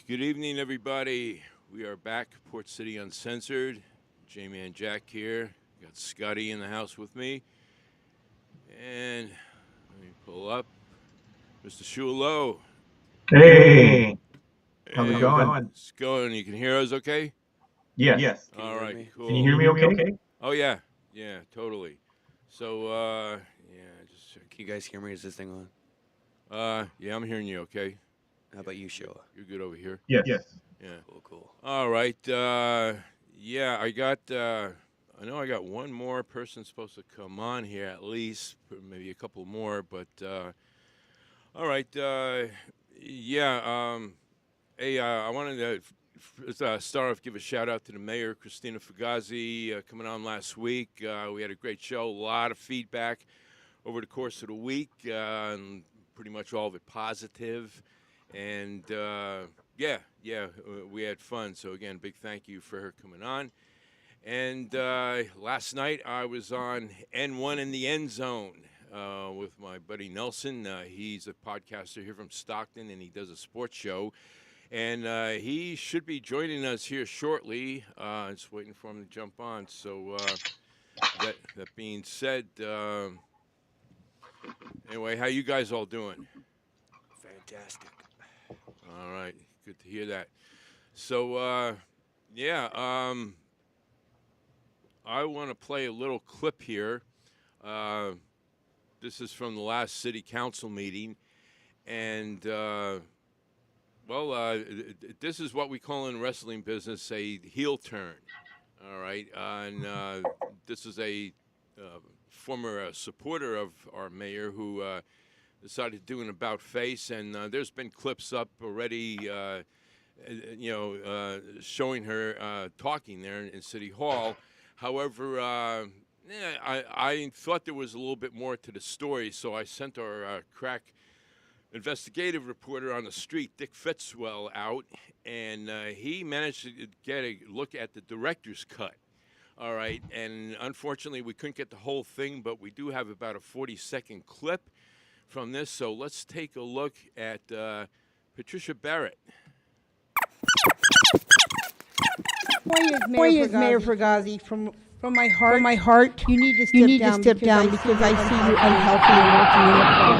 good evening, everybody. We are back, Port City Uncensored. J-Man Jack here. Got Scotty in the house with me. And let me pull up Mr. Shulo. Hey, how's it Hey, going? it's going. You can hear us okay? Yes. All right, cool. Can you hear me okay? Oh, yeah. Yeah, totally. So, just Can you guys hear me? Is this thing on? yeah, I'm hearing you okay. How about you, Sheila? You're good over here? Yes. Yeah. Cool. All right. Yeah, I know I got one more person supposed to come on here at least, maybe a couple more. But all right. Yeah. Hey, I wanted to start off, give a shout out to the mayor, Christina Fugazi, coming on last week. We had a great show, a lot of feedback over the course of the week, and pretty much all of it positive. And we had fun. So again, big thank you for her coming on. And last night I was on N1 in the End Zone with my buddy Nelson. He's a podcaster here from Stockton, and he does a sports show. And he should be joining us here shortly. Just waiting for him to jump on. So that being said, anyway, how you guys all doing? Fantastic. All right, good to hear that. So, I want to play a little clip here. This is from the last city council meeting, and this is what we call in wrestling business a heel turn. All right, and this is a former supporter of our mayor who decided to do an about face, and there's been clips up already, showing her talking there in City Hall. However, I thought there was a little bit more to the story, so I sent our crack investigative reporter on the street, Dick Fitzwell, out, and he managed to get a look at the director's cut. All right, and unfortunately, we couldn't get the whole thing, but we do have about a 40-second clip from this. So let's take a look at Patricia Barrett. Mayor Fugazi, from my heart, you need to step down because I see you unhealthy and working in the club.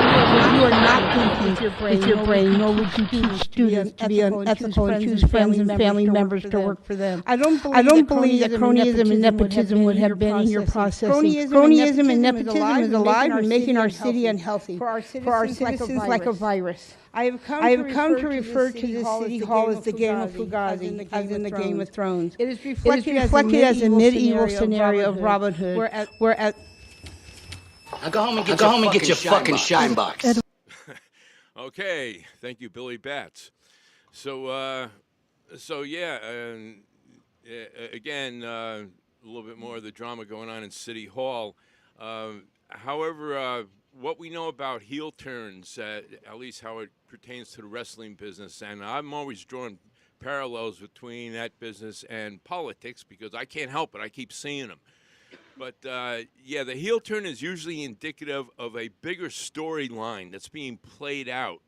You are not thinking with your brain, nor would you teach students to be unethical and choose friends and family members to work for them. I don't believe that cronyism and nepotism would have been in your process. Cronyism and nepotism is alive and making our city unhealthy for our citizens like a virus. I have come to refer to this city hall as the Game of Fugazi, as in the Game of Thrones. It is reflected as a medieval scenario of Robin Hood, where Now go home and get your fucking shine box. Okay, thank you, Billy Batts. So again, a little bit more of the drama going on in City Hall. However, what we know about heel turns, at least how it pertains to the wrestling business, and I'm always drawing parallels between that business and politics because I can't help it. I keep seeing them. But, the heel turn is usually indicative of a bigger storyline that's being played out,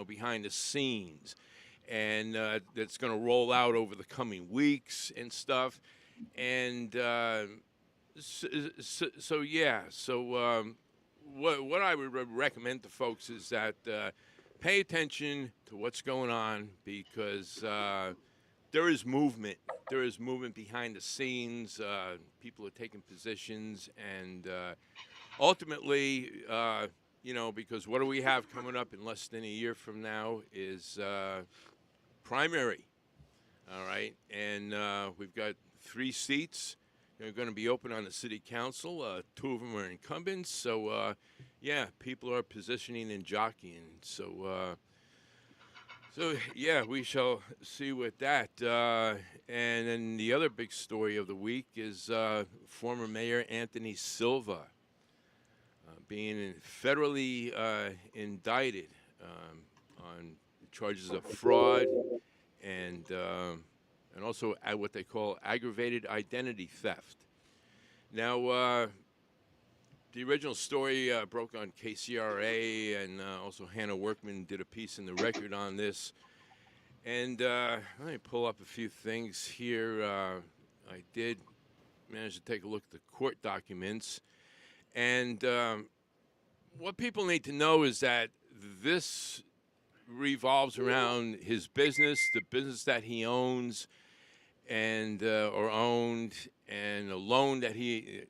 behind the scenes, and that's going to roll out over the coming weeks and stuff. And what I would recommend to folks is that pay attention to what's going on because there is movement. There is movement behind the scenes. People are taking positions, and ultimately, because what do we have coming up in less than a year from now is primary. All right, and we've got 3 seats. They're going to be open on the city council. 2 of them are incumbents. So, people are positioning and jockeying. So, we shall see with that. And then the other big story of the week is former Mayor Anthony Silva being federally indicted on charges of fraud and also what they call aggravated identity theft. Now, the original story broke on KCRA, and also Hannah Workman did a piece in the Record on this. And let me pull up a few things here. I did manage to take a look at the court documents. And what people need to know is that this revolves around his business, the business that he owns and or owned, and the loan that he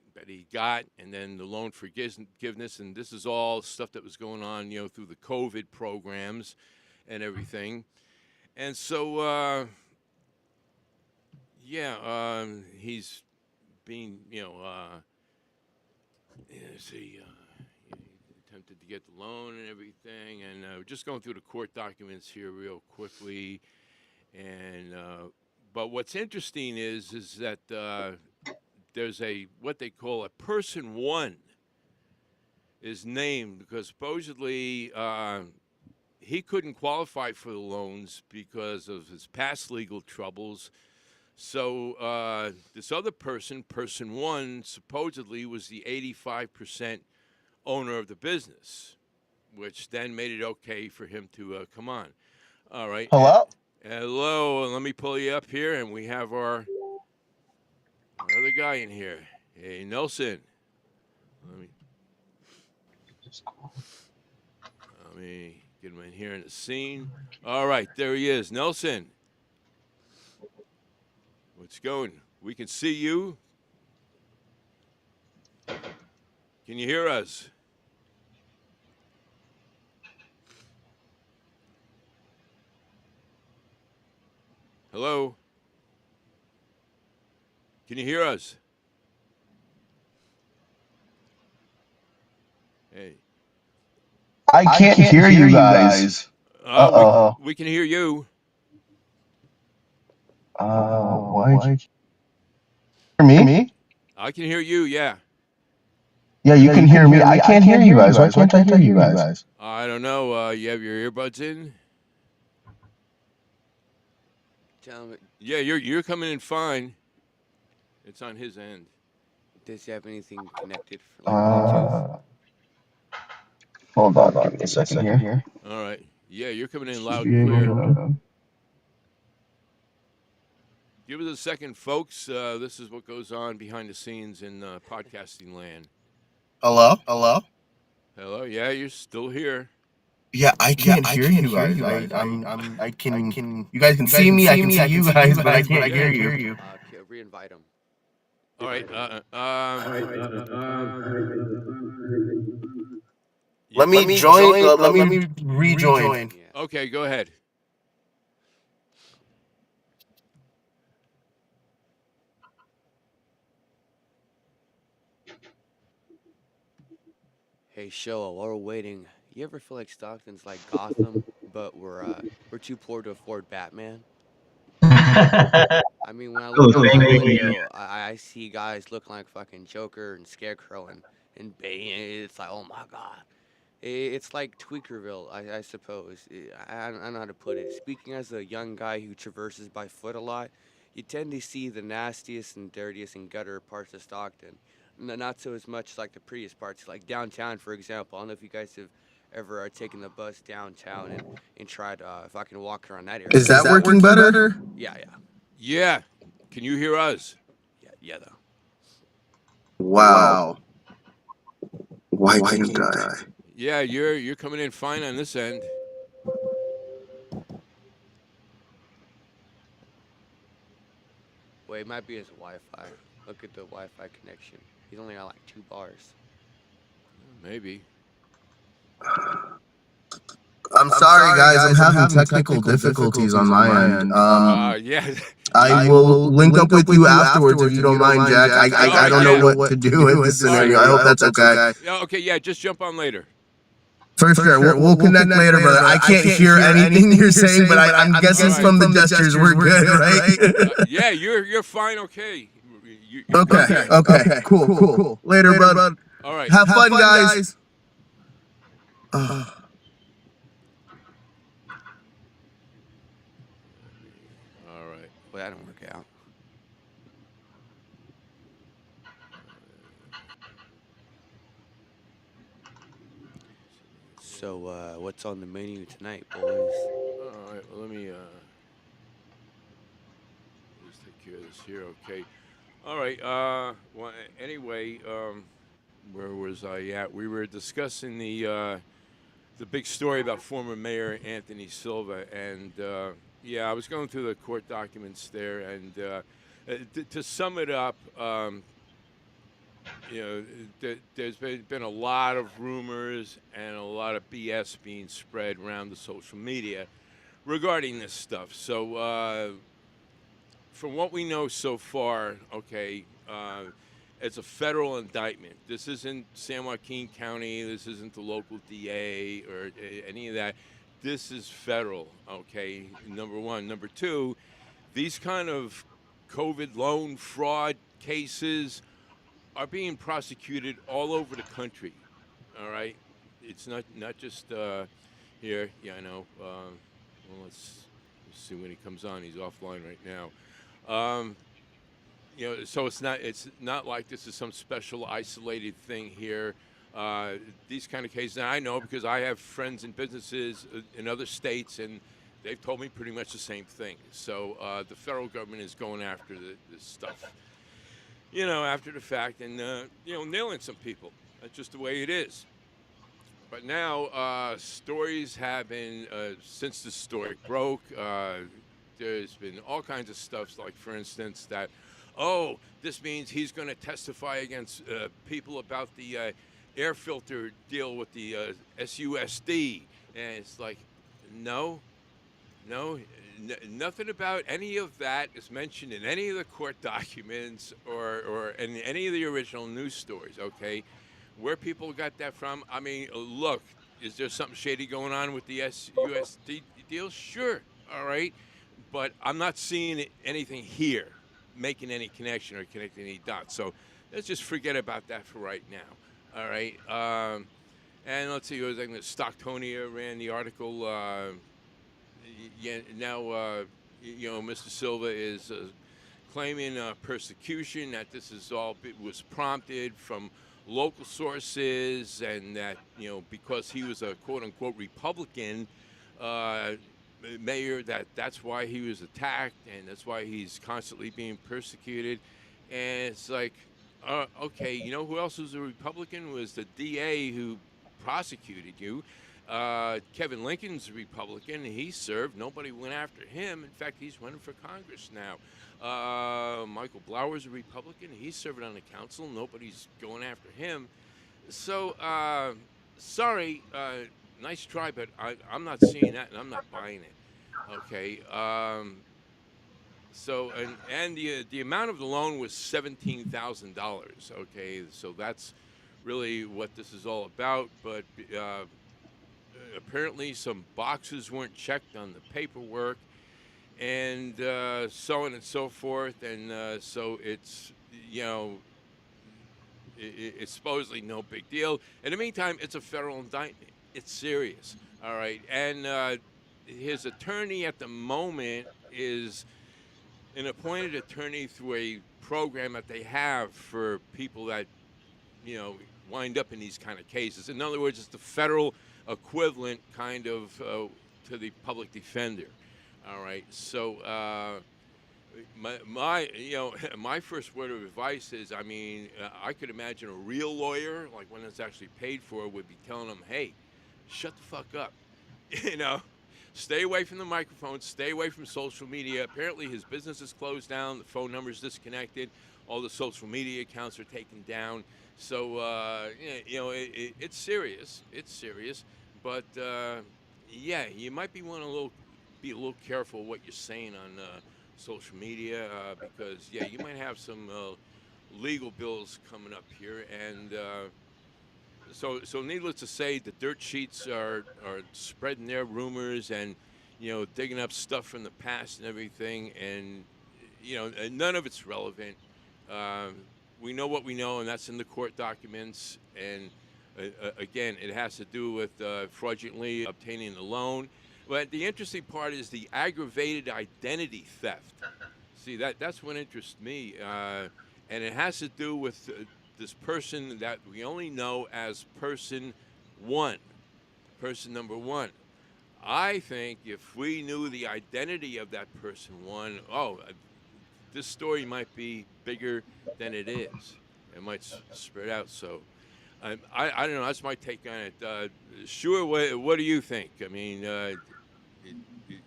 got, and then the loan forgiveness. And this is all stuff that was going on, through the COVID programs and everything. And so, he's being, he attempted to get the loan and everything. And we're just going through the court documents here real quickly. And but what's interesting is that there's what they call a person one is named because supposedly he couldn't qualify for the loans because of his past legal troubles. So this other person one, supposedly was the 85% owner of the business, which then made it okay for him to come on. All right. Hello? Hello. Let me pull you up here, and we have our other guy in here. Hey, Nelson. Let me get him in here in the scene. All right, there he is. Nelson. What's going? We can see you. Can you hear us? Hello? Can you hear us? Hey. I can't hear you guys. Uh-oh. We can hear you. Why? Hear me? I can hear you, yeah. Yeah, you can hear me. I can't hear you guys. Why can't I hear you guys? I don't know. You have your earbuds in? Tell me, Yeah, you're coming in fine. It's on his end. does he have anything connected for like Bluetooth? Hold on, give me a second here. All right. Yeah, you're coming in loud and clear. Give us a second, folks. This is what goes on behind the scenes in podcasting land. Hello? Hello. Yeah, you're still here. Yeah, I can't hear you guys. I can. You guys can see me. I can see you guys, but I can't hear you. Reinvite him. All right. Let me join. Let me rejoin. Yeah. Okay, go ahead. Hey, Shoa, while we're waiting, you ever feel like Stockton's like Gotham, but we're too poor to afford Batman? I mean, when I look out my window, I see guys looking like fucking Joker and Scarecrow and Bane. It's like, oh my god. It's like Tweakerville, I suppose. I don't know how to put it. Speaking as a young guy who traverses by foot a lot, you tend to see the nastiest and dirtiest and gutter parts of Stockton. Not so as much like the prettiest parts, like downtown, for example. I don't know if you guys have ever taken the bus downtown and tried if I can walk around that area. Is that working better? Yeah. Yeah. Can you hear us? Yeah, though. Wow. Why can't I? Yeah, you're coming in fine on this end. Wait, it might be his Wi-Fi. Look at the Wi-Fi connection. He's only got like 2 bars. Maybe. I'm sorry, guys. I'm having technical difficulties on my end. Yeah. I will link up with you afterwards if you don't mind, Jack. I don't know what to do in this scenario. I hope that's okay. Yeah, okay, yeah, just jump on later. For sure. We'll connect later, brother. I can't hear anything you're saying, but I'm guessing from the gestures we're good, right? Yeah, you're fine, okay. Okay. Cool. Later, bud. All right. Have fun, guys. All right. Well, that don't work out. So, what's on the menu tonight, boys? All right, well, let me just take care of this here. Okay. All right. Well, anyway, where was I at? We were discussing the big story about former Mayor Anthony Silva, and yeah, I was going through the court documents there, and to sum it up, you know, there's been a lot of rumors and a lot of BS being spread around the social media regarding this stuff. So, from what we know so far, okay, it's a federal indictment. This isn't San Joaquin County. This isn't the local DA or any of that. This is federal, okay, number one. Number two, these kind of COVID loan fraud cases are being prosecuted all over the country, all right? It's not just here. Yeah, I know. Well, let's see when he comes on. He's offline right now. You know, so it's not like this is some special isolated thing here. These kind of cases, and I know because I have friends and businesses in other states, and they've told me pretty much the same thing. So the federal government is going after this stuff, you know, after the fact, and you know, nailing some people. That's just the way it is. But now stories have been since the story broke. There's been all kinds of stuff, like for instance that, oh, this means he's going to testify against people about the air filter deal with the SUSD. And it's like, no, nothing about any of that is mentioned in any of the court documents or in any of the original news stories, okay? Where people got that from, I mean, look, is there something shady going on with the SUSD deal? Sure, all right. But I'm not seeing anything here making any connection or connecting any dots. So let's just forget about that for right now. All right. And let's see, it was like Stocktonia ran the article. Yeah, now, you know, Mr. Silva is claiming persecution, that this is all was prompted from local sources, and that, you know, because he was a quote-unquote Republican mayor, that's why he was attacked, and that's why he's constantly being persecuted. And it's like, okay, you know who else was a Republican? Was the DA who prosecuted you. Kevin Lincoln's a Republican. He served. Nobody went after him. In fact, he's running for Congress now. Michael Blauer's a Republican. He's serving on the council. Nobody's going after him. So, sorry, nice try, but I'm not seeing that, and I'm not buying it. Okay. So, and the amount of the loan was $17,000. Okay, so that's really what this is all about. But apparently, some boxes weren't checked on the paperwork, and so on and so forth. And so it's, you know, it's supposedly no big deal. In the meantime, it's a federal indictment. It's serious, all right? And his attorney at the moment is an appointed attorney through a program that they have for people that, you know, wind up in these kind of cases. In other words, it's the federal equivalent kind of to the public defender, all right? So my you know, my first word of advice is, I mean, I could imagine a real lawyer, like one that's actually paid for, would be telling them, hey, shut the fuck up. You know, stay away from the microphone, stay away from social media. Apparently his business is closed down, the phone number's disconnected, all the social media accounts are taken down. So, you know, it's serious. It's serious. But, yeah, you might be be a little careful what you're saying on social media because, yeah, you might have some legal bills coming up here. And so needless to say, the dirt sheets are spreading their rumors and, you know, digging up stuff from the past and everything. And, you know, none of it's relevant. We know what we know, and that's in the court documents. And, again, it has to do with fraudulently obtaining the loan. But the interesting part is the aggravated identity theft. See, that's what interests me. And it has to do with this person that we only know as person one, person number one. I think if we knew the identity of that person one, this story might be bigger than it is. It might spread out. So I don't know. That's my take on it. Sure. What do you think? I mean,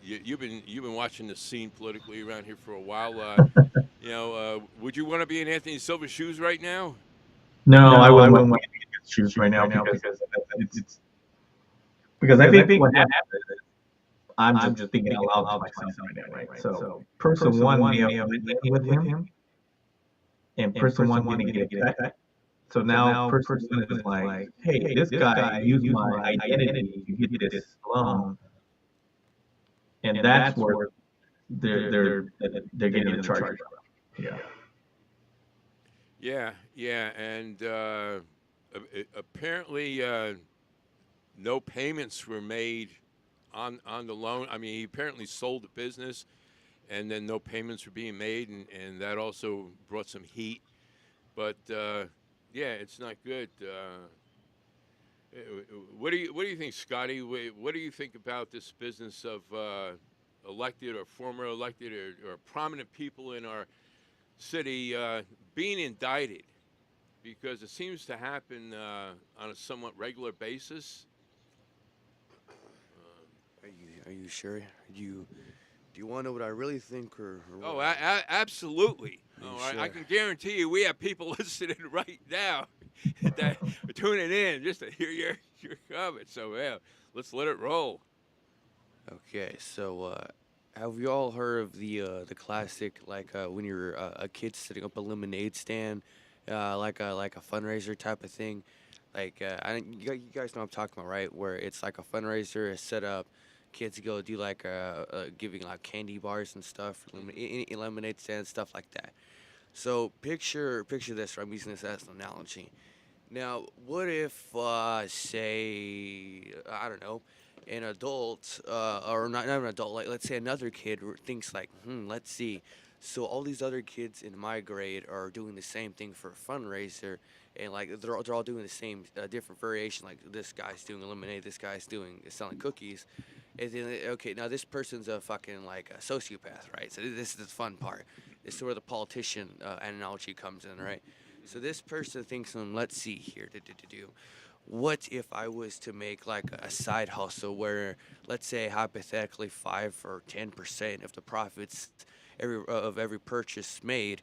you've been watching the scene politically around here for a while. Would you want to be in Anthony Silva's shoes right now? No, I wouldn't want to get shoes right now it's because I think what happened is I'm just thinking out loud to myself right now, right? So person one may have been with him, and person one didn't get a cut. So now person one is like, hey, this guy used my identity to get this loan, and that's where they're getting the charge from. Yeah. Yeah, and apparently no payments were made on the loan. I mean, he apparently sold the business, and then no payments were being made, and that also brought some heat. But yeah, it's not good. What do you think, Scotty? What do you think about this business of elected or former elected or prominent people in our city being indicted? Because it seems to happen on a somewhat regular basis. Are you sure? Do you want to know what I really think, or Oh, what? absolutely. Oh, Sure. I can guarantee you, we have people listening right now that are tuning in just to hear your comments. So yeah, let's let it roll. Okay, so have you all heard of the classic, like when you're a kid setting up a lemonade stand, like a fundraiser type of thing? Like you guys know what I'm talking about, right? Where it's like a fundraiser is set up, kids go do like giving like candy bars and stuff, lemonade stand, stuff like that. So picture this. I'm using this as an analogy. Now, what if, say, I don't know, an adult, or not an adult, like let's say another kid thinks like, let's see. So all these other kids in my grade are doing the same thing for a fundraiser, and like they're all doing the same different variation. Like this guy's doing lemonade, this guy's doing selling cookies, and then okay, now this person's a fucking like a sociopath, right? So this is the fun part. This is where the politician analogy comes in, right? So this person thinks, let's see here, what if I was to make like a side hustle where, let's say, hypothetically 5 or 10% of the profits of every purchase made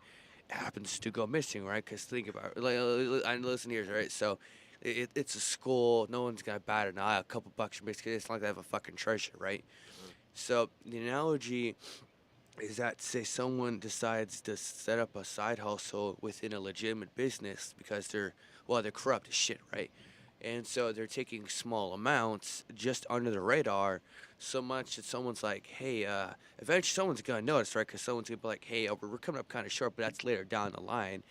happens to go missing, right? Because think about it, and listen here, right? So it's a school, no one's gonna bat an eye, a couple bucks, basically, it's not like they have a fucking treasure, right? So the analogy is that, say someone decides to set up a side hustle within a legitimate business because they're corrupt as shit, right? And so they're taking small amounts just under the radar, so much that someone's like, hey, eventually someone's gonna notice, right? Because someone's gonna be like, hey, we're coming up kind of short, but that's later down the line,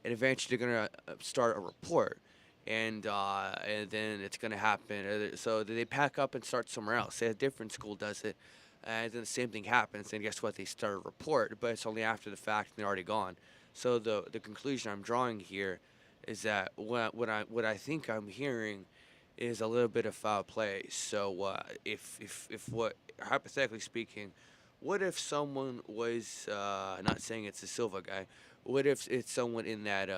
and eventually they're gonna start a report, and then it's gonna happen. So they pack up and start somewhere else. Say a different school does it, and then the same thing happens, and guess what? They start a report, but it's only after the fact, and they're already gone. So the conclusion I'm drawing here is that what I think I'm hearing is a little bit of foul play. So if what, hypothetically speaking, what if someone was not saying it's a Silva guy? What if it's someone in that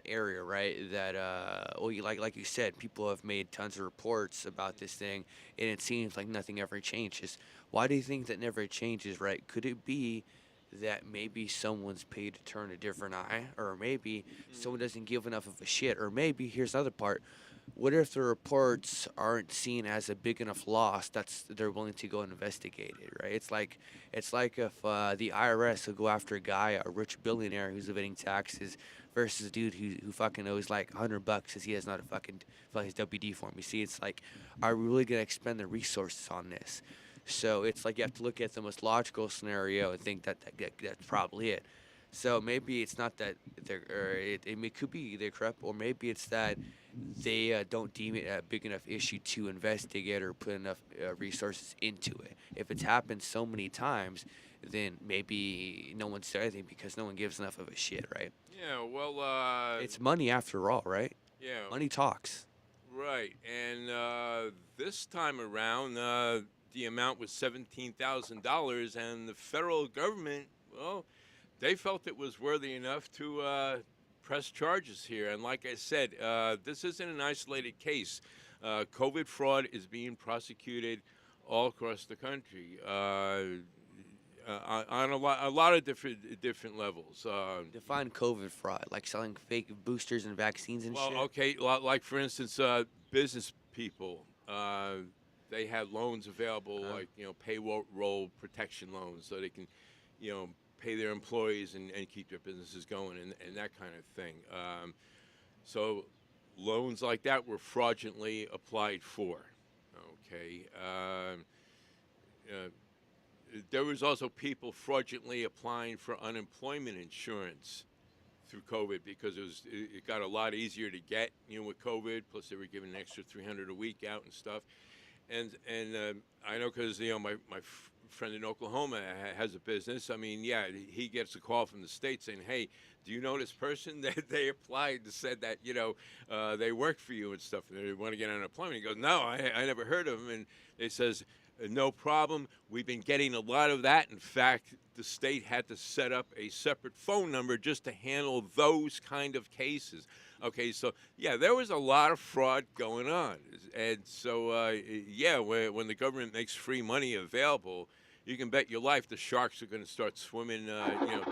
area, right? That like you said, people have made tons of reports about this thing, and it seems like nothing ever changes. Why do you think that never changes, right? Could it be that maybe someone's paid to turn a different eye, or maybe someone doesn't give enough of a shit, or maybe here's another part. What if the reports aren't seen as a big enough loss that's they're willing to go and investigate it, right? It's like if the IRS will go after a guy, a rich billionaire who's evading taxes, versus a dude who fucking owes like $100 because he has not a fucking fill his WD form. You see, it's like, are we really gonna expend the resources on this? So it's like you have to look at the most logical scenario and think that's probably it. So maybe it's not that it could be they're corrupt, or maybe it's that they don't deem it a big enough issue to investigate or put enough resources into it. If it's happened so many times, then maybe no one's done anything because no one gives enough of a shit, right? Yeah, well, It's money after all, right? yeah, Money talks. right. And this time around, the amount was $17,000, and the federal government, well, they felt it was worthy enough to press charges here. And like I said, this isn't an isolated case. COVID fraud is being prosecuted all across the country on a lot of different levels. Define COVID fraud, like selling fake boosters and vaccines and Well, shit. okay, like for instance, business people, they had loans available, like payroll protection loans, so they can, pay their employees and keep their businesses going and that kind of thing. So loans like that were fraudulently applied for. Okay. There was also people fraudulently applying for unemployment insurance through COVID because it got a lot easier to get, with COVID. Plus, they were giving an extra $300 a week out and stuff. And I know because my friend in Oklahoma has a business. I mean, yeah, he gets a call from the state saying, "Hey, do you know this person that they applied and said that they work for you and stuff, and they want to get unemployment?" He goes, "No, I never heard of them." And they says, "No problem. We've been getting a lot of that. In fact, the state had to set up a separate phone number just to handle those kind of cases." Okay, so yeah, there was a lot of fraud going on, and so yeah, when the government makes free money available, you can bet your life the sharks are going to start swimming,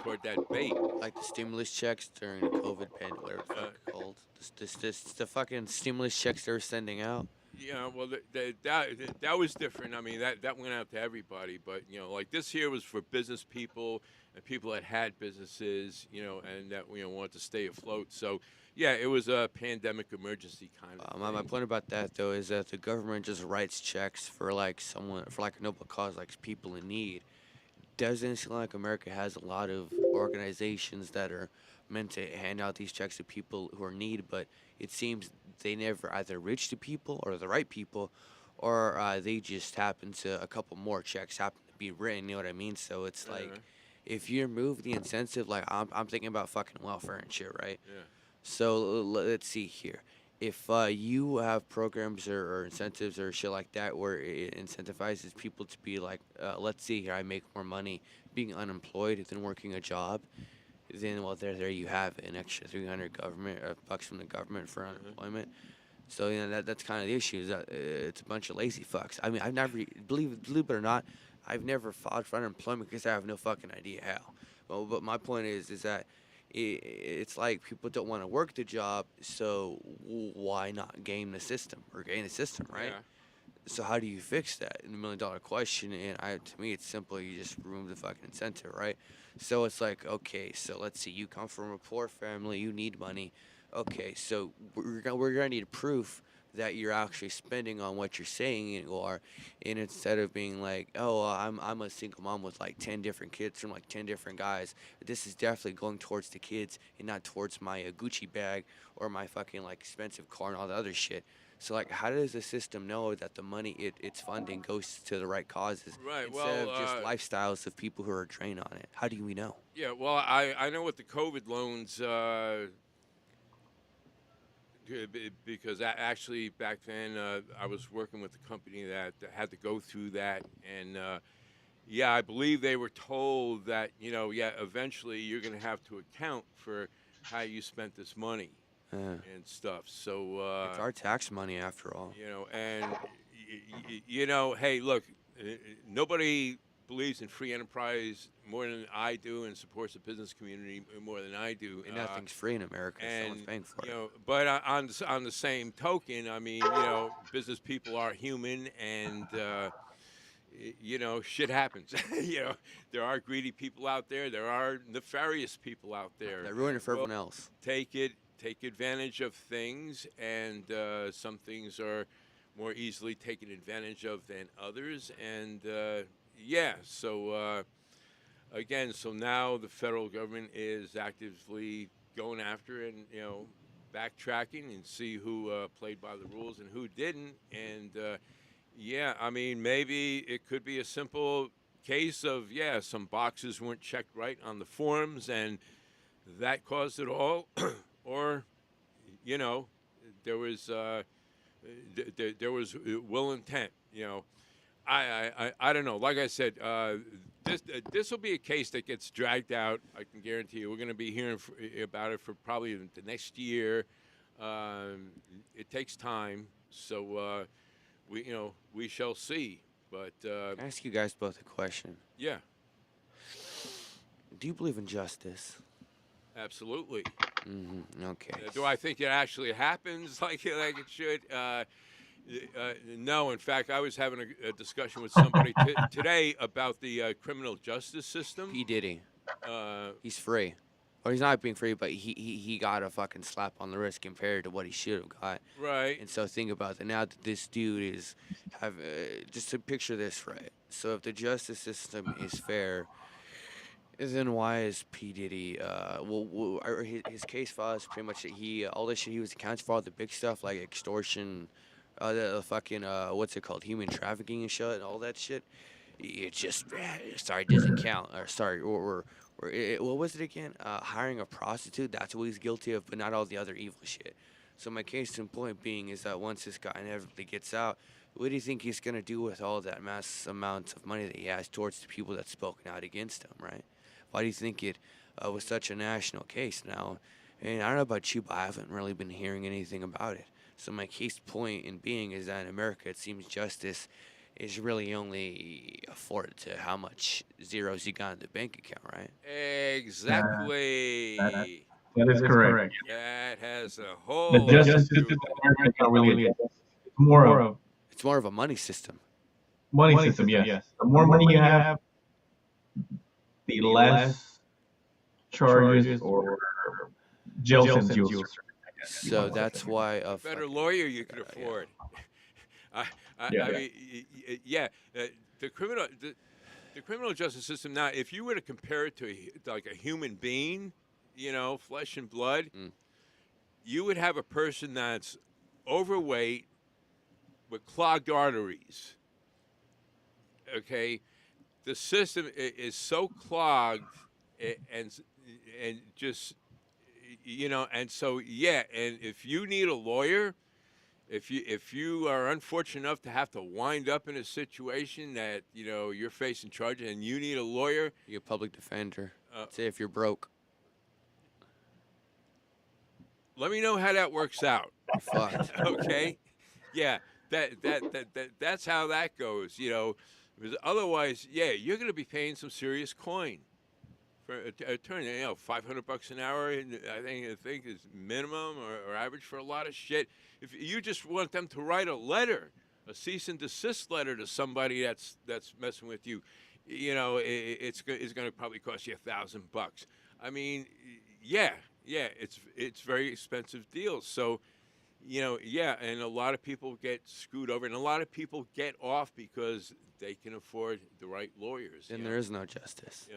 toward that bait. Like the stimulus checks during the COVID pandemic, whatever the fuck it's called. The fucking stimulus checks they were sending out. Yeah, well, that was different. I mean, that went out to everybody, but like this here was for business people and people that had businesses, and that wanted to stay afloat. So yeah, it was a pandemic emergency kind of My thing. point about that though is that the government just writes checks for like someone for like a noble cause, like people in need. Doesn't seem like America has a lot of organizations that are meant to hand out these checks to people who are in need, but it seems they never either reach the people or the right people, or they just happen to a couple more checks happen to be written. You know what I mean? So it's like if you remove the incentive, like I'm thinking about fucking welfare and shit, right? Yeah. So let's see here. If you have programs or incentives or shit like that where it incentivizes people to be like, let's see here, I make more money being unemployed than working a job, then well, there you have it, an extra 300 government bucks from the government for unemployment. So that's kind of the issue. Is that it's a bunch of lazy fucks. I mean, I've never believe it or not, I've never fought for unemployment because I have no fucking idea how. Well, but my point is that it's like people don't want to work the job, so why not game the system or gain the system, right? Yeah. So how do you fix that? The $1 million question, and to me, it's simple. You just remove the fucking incentive, right? So it's like, okay, so let's see. You come from a poor family. You need money. Okay, so we're gonna need proof that you're actually spending on what you're saying you are, and instead of being like, oh, I'm a single mom with like 10 different kids from like 10 different guys, this is definitely going towards the kids and not towards my Gucci bag or my fucking like expensive car and all the other shit. So like, how does the system know that the money it's funding goes to the right causes Right. instead Well, of just lifestyles of people who are drained on it? How do we know? yeah. Well, I know what the COVID loans. Because actually back then I was working with a company that had to go through that, and yeah, I believe they were told that eventually you're going to have to account for how you spent this money and stuff. So It's our tax money after all. and hey, look, nobody believes in free enterprise more than I do and supports the business community more than I do. And nothing's free in America. Someone's paying for it. But on the same token, I mean, business people are human, and shit happens. There are greedy people out there. There are nefarious people out there. They ruin it for everyone else. Take advantage of things, and some things are more easily taken advantage of than others, and yeah, so again, so now the federal government is actively going after and backtracking and see who played by the rules and who didn't. And yeah, I mean, maybe it could be a simple case of some boxes weren't checked right on the forms and that caused it all, or there was there was will intent. I don't know. Like I said, this will be a case that gets dragged out. I can guarantee you. We're going to be hearing about it for probably the next year. It takes time, so we shall see. But Can I ask you guys both a question? yeah, Do you believe in justice? absolutely. Okay. Do I think it actually happens like it should? No. In fact, I was having a discussion with somebody today about the criminal justice system. P. Diddy. Uh, He's free. Or he's not being free, but he got a fucking slap on the wrist compared to what he should have got. right. And so think about that. Now that this dude is just to picture this right. So if the justice system is fair, then why is P. Diddy? His case file is pretty much that all this shit he was accounted for, all the big stuff like extortion, the fucking what's it called, human trafficking and shit, and all that shit. It just doesn't count. Or sorry, what was it again? Hiring a prostitute. That's what he's guilty of, but not all the other evil shit. So my case in point being is that once this guy inevitably gets out, what do you think he's gonna do with all that mass amount of money that he has towards the people that's spoken out against him, right? Why do you think it was such a national case now? And I don't know about you, but I haven't really been hearing anything about it. So my case point in being is that in America, it seems justice is really only afforded to how much zeros you got in the bank account, right? Exactly. That is correct. That has a The whole lot justice to do system with in America is not really a justice. It's more of It's more of a money system. money system, yes. The more money you have, the less charges or jail sentence you'll serve. So that's why a better fucking- lawyer you could afford. I mean, yeah, the criminal justice system. Now, if you were to compare it to like a human being, flesh and blood, you would have a person that's overweight with clogged arteries. Okay, the system is so clogged and just and so and if you need a lawyer. If you are unfortunate enough to have to wind up in a situation that you're facing charges and you need a lawyer, You're a public defender. Say if you're broke, let me know how that works out. you're fucked. Okay, yeah, that's how that goes. Because otherwise, you're going to be paying some serious coin for an attorney. $500 an hour, I think is minimum or average for a lot of shit. If you just want them to write a letter, a cease and desist letter to somebody that's messing with you, it's going to probably cost you $1,000. I mean, it's very expensive deals. So, and a lot of people get screwed over, and a lot of people get off because they can afford the right lawyers. Then there is no justice.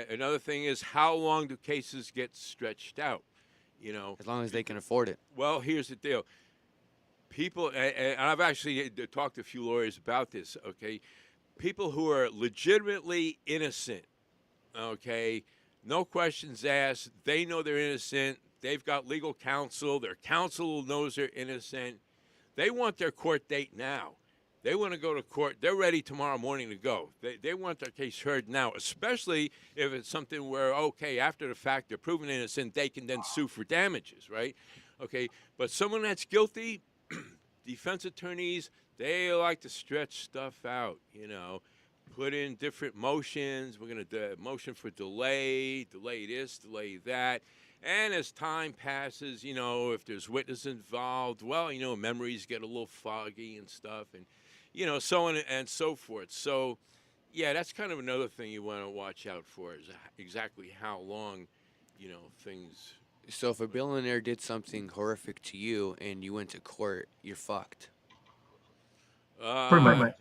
Another thing is, how long do cases get stretched out? As long as they can afford it. Well, here's the deal. People, and I've actually talked to a few lawyers about this, okay? People who are legitimately innocent, okay? No questions asked. They know they're innocent. They've got legal counsel. Their counsel knows they're innocent. They want their court date now. They want to go to court. They're ready tomorrow morning to go. They want their case heard now, especially if it's something where, okay, after the fact, they're proven innocent, they can then sue for damages, right? Okay, but someone that's guilty, defense attorneys, they like to stretch stuff out, put in different motions. We're going to do a motion for delay this, delay that. And as time passes, if there's witnesses involved, well, memories get a little foggy and stuff, and, so on and so forth. So, that's kind of another thing you want to watch out for is exactly how long, things. So if a billionaire did something horrific to you and you went to court, you're fucked. Pretty much.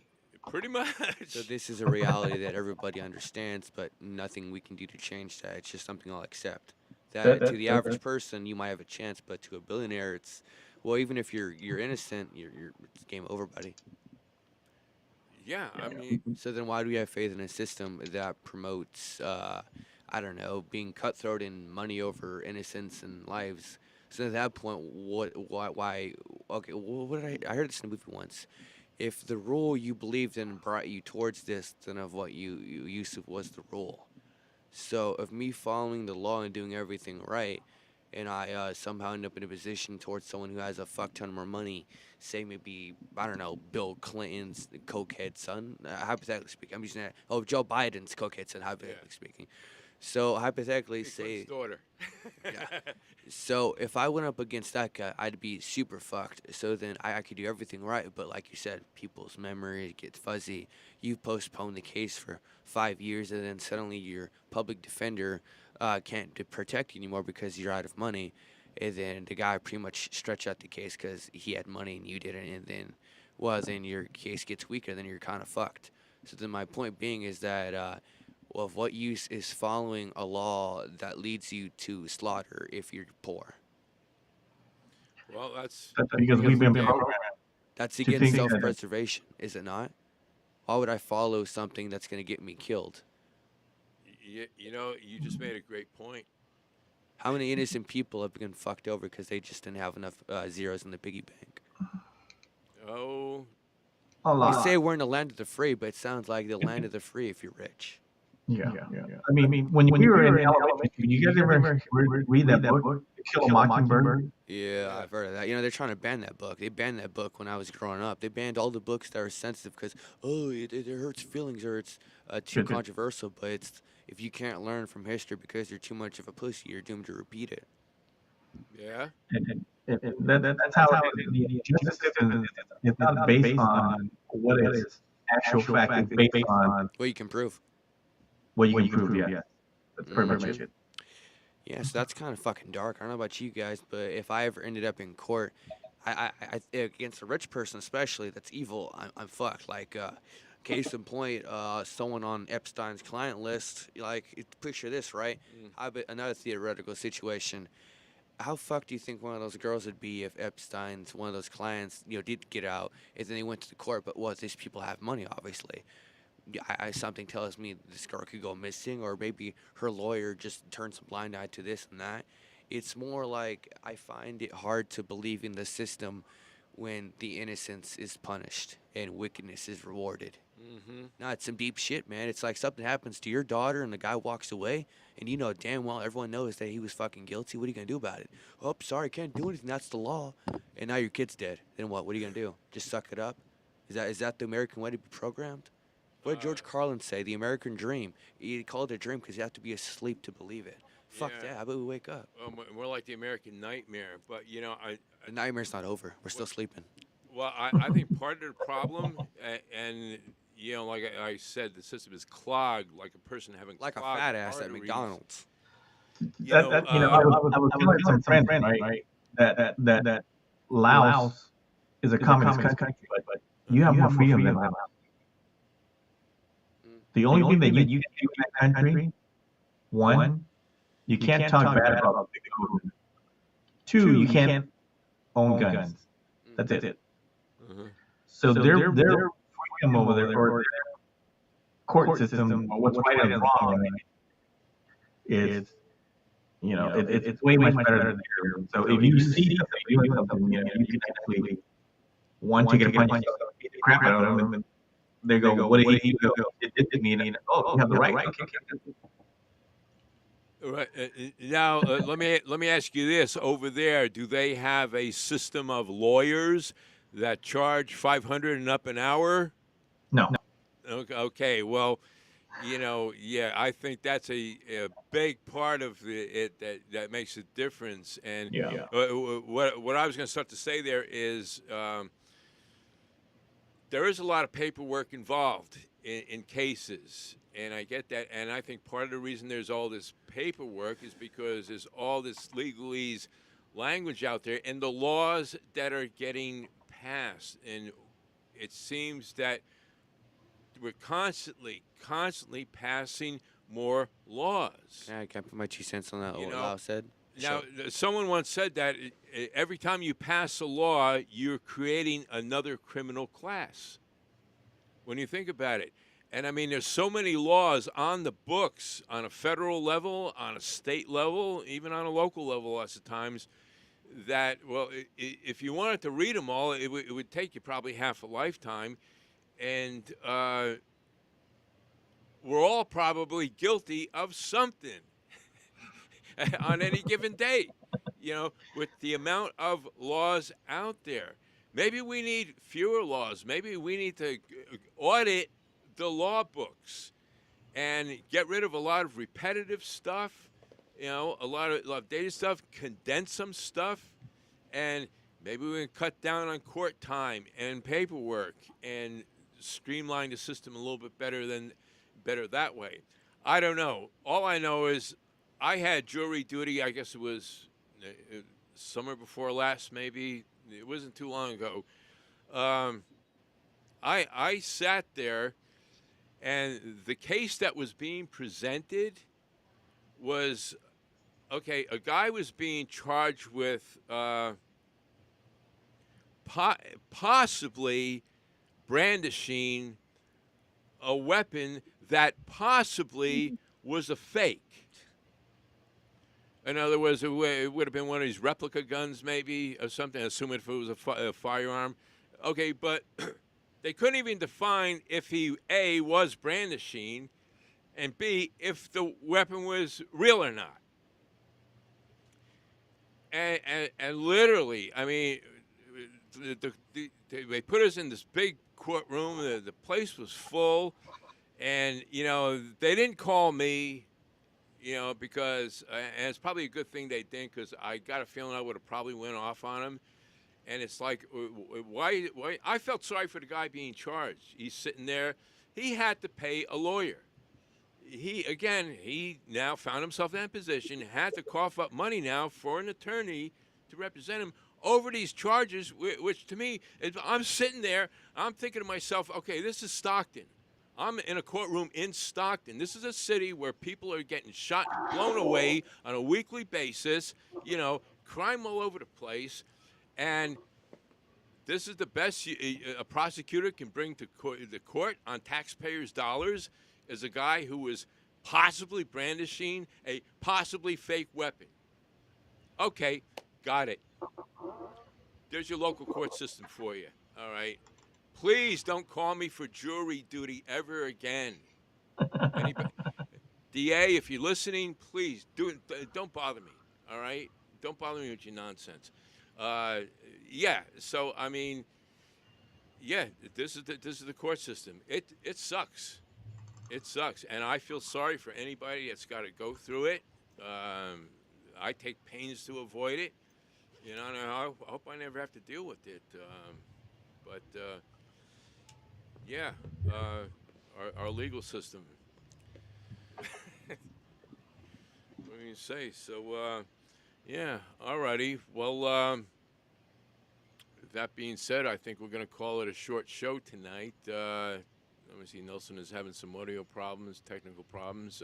Pretty much. So this is a reality that everybody understands, but nothing we can do to change that. It's just something I'll accept. That to the average person, you might have a chance, but to a billionaire, it's even if you're innocent, it's game over, buddy. Yeah, I mean. So then why do we have faith in a system that promotes, being cutthroat and money over innocence and lives? So at that point, why? Okay, what did I heard this in a movie once. If the rule you believed in brought you towards this, then of what you used to was the rule. So of me following the law and doing everything right, and I somehow end up in a position towards someone who has a fuck ton more money, say maybe, I don't know, Bill Clinton's cokehead son, hypothetically speaking. I'm using that. Oh, Joe Biden's cokehead son, hypothetically speaking. So hypothetically, say, daughter. yeah. So if I went up against that guy, I'd be super fucked. So then I could do everything right, but like you said, people's memory gets fuzzy. You postpone the case for 5 years, and then suddenly your public defender can't protect you anymore because you're out of money. And then the guy pretty much stretched out the case because he had money and you didn't. And then, well, then your case gets weaker. Then you're kind of fucked. So then my point being is that well, of what use is following a law that leads you to slaughter if you're poor? Well, that's because we've been programmed. That's To against think that- self-preservation, is it not? Why would I follow something that's going to get me killed? you know, you just made a great point. How many innocent people have been fucked over because they just didn't have enough zeros in the piggy bank? Oh, A You lot. say we're in the land of the free, but it sounds like the land of the free if you're rich. Yeah. I mean, when we were in elementary, you guys ever read that book, To Kill a Mockingbird? Yeah, I've heard of that. You know, they're trying to ban that book. They banned that book when I was growing up. They banned all the books that are sensitive because, it hurts feelings or it's too controversial. But it's, if you can't learn from history because you're too much of a pussy, you're doomed to repeat it. yeah. That's how the justice system is not based on what is actual fact. It's based on Well, you can prove. what you can prove. Yeah, that's pretty much it. Yeah, so that's kind of fucking dark. I don't know about you guys, but if I ever ended up in court, I against a rich person especially that's evil, I'm fucked. Like, case in point, someone on Epstein's client list. Like, picture this, right? Another theoretical situation. How fucked do you think one of those girls would be if Epstein's one of those clients, did get out, and then they went to the court? But these people have money, obviously. Something tells me this girl could go missing, or maybe her lawyer just turns a blind eye to this and that. It's more like I find it hard to believe in the system when the innocence is punished and wickedness is rewarded. No, it's some deep shit, man. It's like something happens to your daughter and the guy walks away, and you know damn well everyone knows that he was fucking guilty. What are you gonna do about it? Oh, sorry, can't do anything. That's the law. And now your kid's dead. Then what? What are you gonna do? Just suck it up? Is that the American way to be programmed? What did George Carlin say? The American dream. He called it a dream because you have to be asleep to believe it. Fuck Yeah. that. How about we wake up? More like the American nightmare. But The nightmare's not over. We're still sleeping. I think part of the problem, and like I said, the system is clogged, like a person having Like a clogged fat ass at arteries. McDonald's. I was telling some friends, right, that Laos is a communist country, but you have more freedom than Laos. The only thing that you can do in that country, one, you can't talk bad about the government. Two, you can't own guns. That's it. So their freedom over there, or their court system, or what's right and wrong, is it's way much better than here. So if you see something doing something, you can actually take a punch, beat the crap out of them, and they go, "What did he do? It did to me." And you have the right. Okay. Right. Now, let me ask you this: over there, do they have a system of lawyers that charge $500 and up an hour? No. Okay. Well, I think that's a big part of it that makes a difference. And what I was going to start to say there is there is a lot of paperwork involved in cases, and I get that. And I think part of the reason there's all this paperwork is because there's all this legalese language out there and the laws that are getting passed. And it seems that we're constantly passing more laws. Yeah, I can't put my 2 cents on that. What Lau said. Now, someone once said that every time you pass a law, you're creating another criminal class. When you think about it. And I mean, there's so many laws on the books on a federal level, on a state level, even on a local level lots of times. that, well, if you wanted to read them all, it would take you probably half a lifetime. And we're all probably guilty of something on any given day, with the amount of laws out there. Maybe we need fewer laws. Maybe we need to audit the law books and get rid of a lot of repetitive stuff, a lot of data stuff, condense some stuff, and maybe we can cut down on court time and paperwork and streamline the system a little bit better that way. I don't know. All I know is I had jury duty. I guess it was summer before last, maybe. It wasn't too long ago. I sat there, and the case that was being presented was, okay, a guy was being charged with possibly brandishing a weapon that possibly was a fake. In other words, it would have been one of these replica guns, maybe, or something, assuming if it was a firearm. Okay, but they couldn't even define if he, A, was brandishing, and B, if the weapon was real or not. And literally, I mean, they put us in this big courtroom. The place was full, and, they didn't call me, because, and it's probably a good thing they didn't, because I got a feeling I would have probably went off on him. And it's like, why? I felt sorry for the guy being charged. He's sitting there. He had to pay a lawyer. He now found himself in that position, had to cough up money now for an attorney to represent him over these charges, which to me, I'm sitting there, I'm thinking to myself, okay, this is Stockton. I'm in a courtroom in Stockton. This is a city where people are getting shot and blown away on a weekly basis, crime all over the place. And this is the best a prosecutor can bring to the court on taxpayers' dollars, is a guy who was possibly brandishing a possibly fake weapon. Okay, got it. There's your local court system for you, all right? Please don't call me for jury duty ever again. DA, if you're listening, please don't bother me, all right? Don't bother me with your nonsense. So I mean, this is the court system. It sucks. It sucks, and I feel sorry for anybody that's got to go through it. I take pains to avoid it. And I hope I never have to deal with it. Our legal system. What do you say? So, alrighty. Well, that being said, I think we're going to call it a short show tonight. Let me see. Nelson is having some audio problems, technical problems.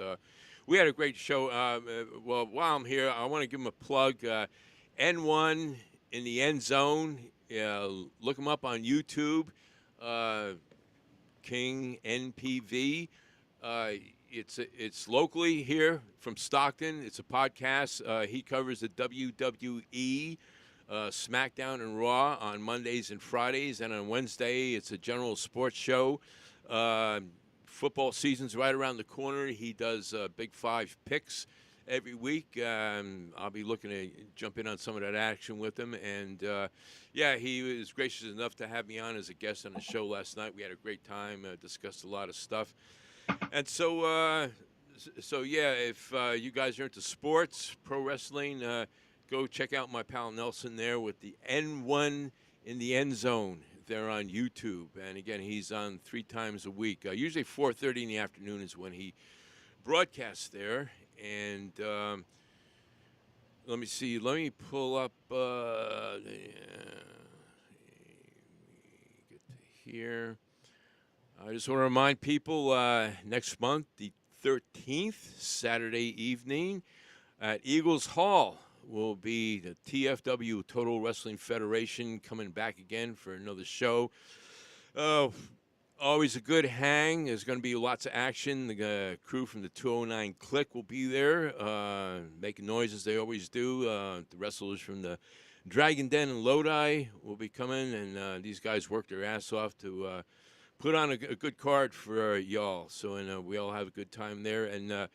We had a great show. Well, while I'm here, I want to give him a plug. N1 in the End Zone. Look him up on YouTube. King NPV. It's locally here from Stockton. It's a podcast. He covers the WWE, SmackDown and Raw on Mondays and Fridays, and on Wednesday it's a general sports show. Football season's right around the corner. He does Big Five picks every week. I'll be looking to jump in on some of that action with him. And, he was gracious enough to have me on as a guest on the show last night. We had a great time, discussed a lot of stuff. And so if you guys are into sports, pro wrestling, go check out my pal Nelson there with the N1 in the End Zone. They're on YouTube. And, again, he's on 3 times a week. Usually 4:30 in the afternoon is when he broadcasts there. And let me see. Let me pull up. Get to here. I just want to remind people next month, the 13th, Saturday evening, at Eagles Hall will be the TFW Total Wrestling Federation coming back again for another show. Always a good hang. There's going to be lots of action. The crew from the 209 Click will be there, making noise as they always do. The wrestlers from the Dragon Den and Lodi will be coming, and these guys work their ass off to put on a good card for y'all. So, and we all have a good time there. And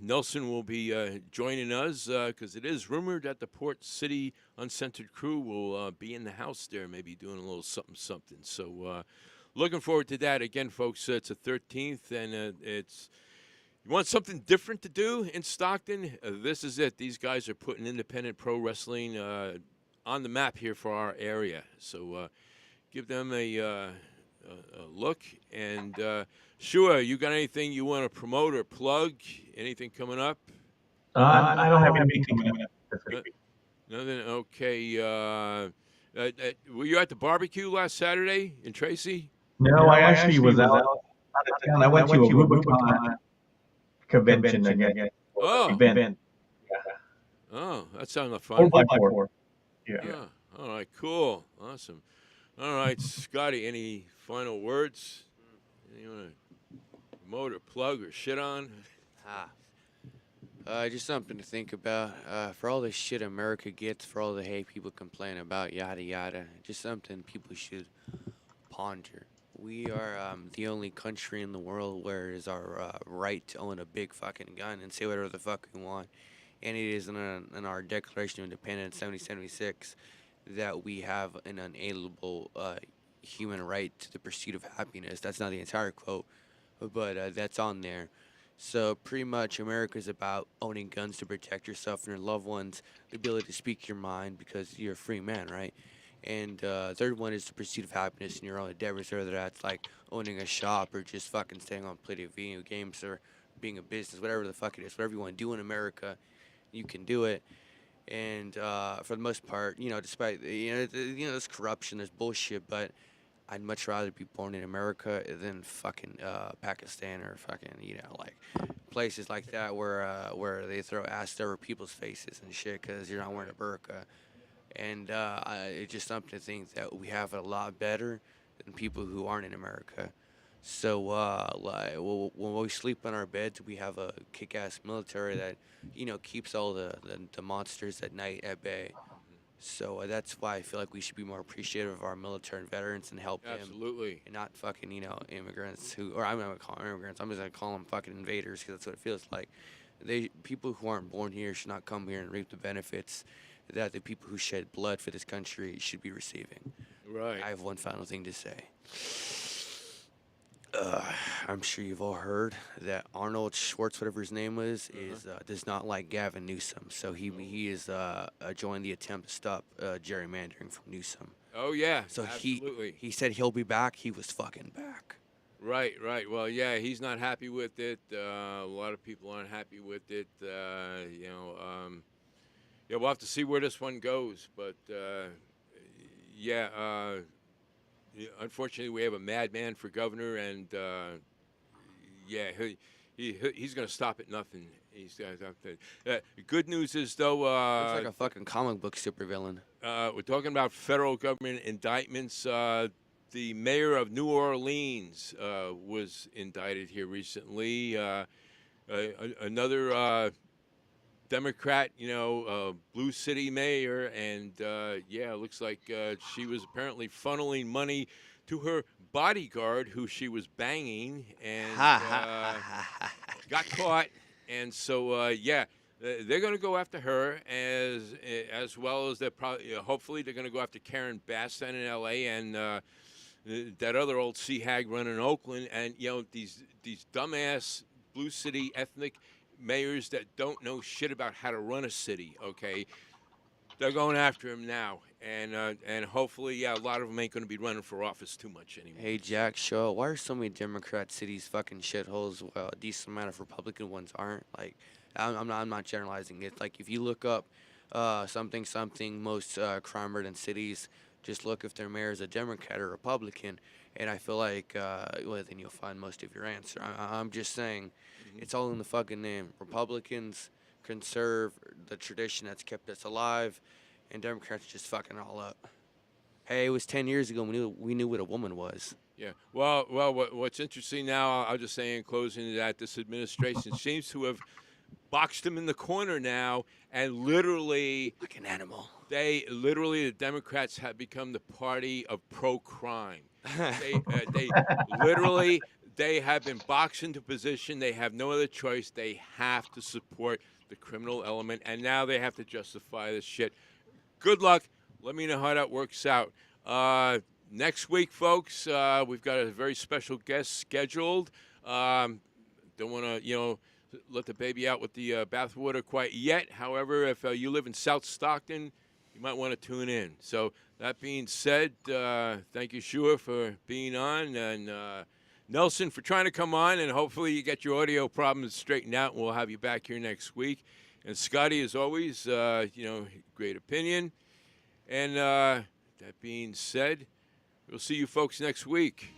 Nelson will be joining us because it is rumored that the Port City Uncensored crew will be in the house there, maybe doing a little something. So, looking forward to that. Again, folks, it's the 13th, and it's. You want something different to do in Stockton? This is it. These guys are putting independent pro wrestling on the map here for our area. So give them a look. And Shua, you got anything you want to promote or plug? Anything coming up? I don't have anything coming up this week. Nothing. Okay. Were you at the barbecue last Saturday in Tracy? No, I actually was out of town. I went to a Rubicon convention again. Event. Oh, that sounds like fun. 4x4. Yeah. All right, cool. Awesome. All right, Scotty, any final words? You want to promote or plug or shit on? Just something to think about. For all the shit America gets, for all the hate people complain about, yada yada, just something people should ponder. We are the only country in the world where it is our right to own a big fucking gun and say whatever the fuck we want. And it is in our Declaration of Independence, 1776, that we have an unalienable human right to the pursuit of happiness. That's not the entire quote, but that's on there. So pretty much America is about owning guns to protect yourself and your loved ones, the ability to speak your mind because you're a free man, right? And third one is the pursuit of happiness in your own endeavors, whether that's like owning a shop or just fucking staying on playing video games or being a business, whatever the fuck it is. Whatever you want to do in America, you can do it. And for the most part, despite there's corruption, there's bullshit, but I'd much rather be born in America than fucking Pakistan or fucking like places like that where they throw acid over people's faces and shit because you're not wearing a burqa. And it's just something to think that we have it a lot better than people who aren't in America. So when we sleep on our beds, we have a kick-ass military that keeps all the monsters at night at bay. So that's why I feel like we should be more appreciative of our military and veterans and help them. Absolutely. And not fucking immigrants or I'm not gonna call them immigrants. I'm just gonna call them fucking invaders because that's what it feels like. People who aren't born here should not come here and reap the benefits that the people who shed blood for this country should be receiving. Right. I have one final thing to say. I'm sure you've all heard that Arnold Schwartz, whatever his name was, does not like Gavin Newsom. So he is joined the attempt to stop gerrymandering from Newsom. Oh yeah. So absolutely. he said he'll be back. He was fucking back. Right. Well, yeah, he's not happy with it. A lot of people aren't happy with it. Yeah, we'll have to see where this one goes. But, unfortunately, we have a madman for governor, and, he's going to stop at nothing. He's good news is, though... Looks like a fucking comic book supervillain. We're talking about federal government indictments. The mayor of New Orleans was indicted here recently. Another... Democrat, Blue City mayor, and it looks like she was apparently funneling money to her bodyguard, who she was banging, and got caught. And so, they're going to go after her as well as they're probably, hopefully, they're going to go after Karen Bass down in L.A. and that other old sea hag running in Oakland, and these dumbass Blue City ethnic mayors that don't know shit about how to run a city, okay? They're going after him now. And hopefully, a lot of them ain't going to be running for office too much anymore. Hey, Jack, why are so many Democrat cities fucking shitholes while a decent amount of Republican ones aren't? Like, I'm not generalizing it. Like, if you look up something, most crime-ridden cities, just look if their mayor is a Democrat or Republican, and I feel like, then you'll find most of your answer. I'm just saying, it's all in the fucking name. Republicans conserve the tradition that's kept us alive, and Democrats just fucking all up. Hey, it was 10 years ago we knew what a woman was. Yeah. Well. What's interesting now, I'll just say in closing that this administration seems to have boxed him in the corner now, and literally, Like an animal. the Democrats have become the party of pro-crime. They literally, they have been boxed into position. They have no other choice. They have to support the criminal element, and now they have to justify this shit. Good luck. Let me know how that works out. Next week, folks, we've got a very special guest scheduled. Don't want to, let the baby out with the bathwater quite yet. However, if you live in South Stockton, you might want to tune in. So that being said, thank you, Shua, for being on, and Nelson for trying to come on, and hopefully you get your audio problems straightened out, and we'll have you back here next week. And Scotty, as always, great opinion. And that being said, we'll see you folks next week.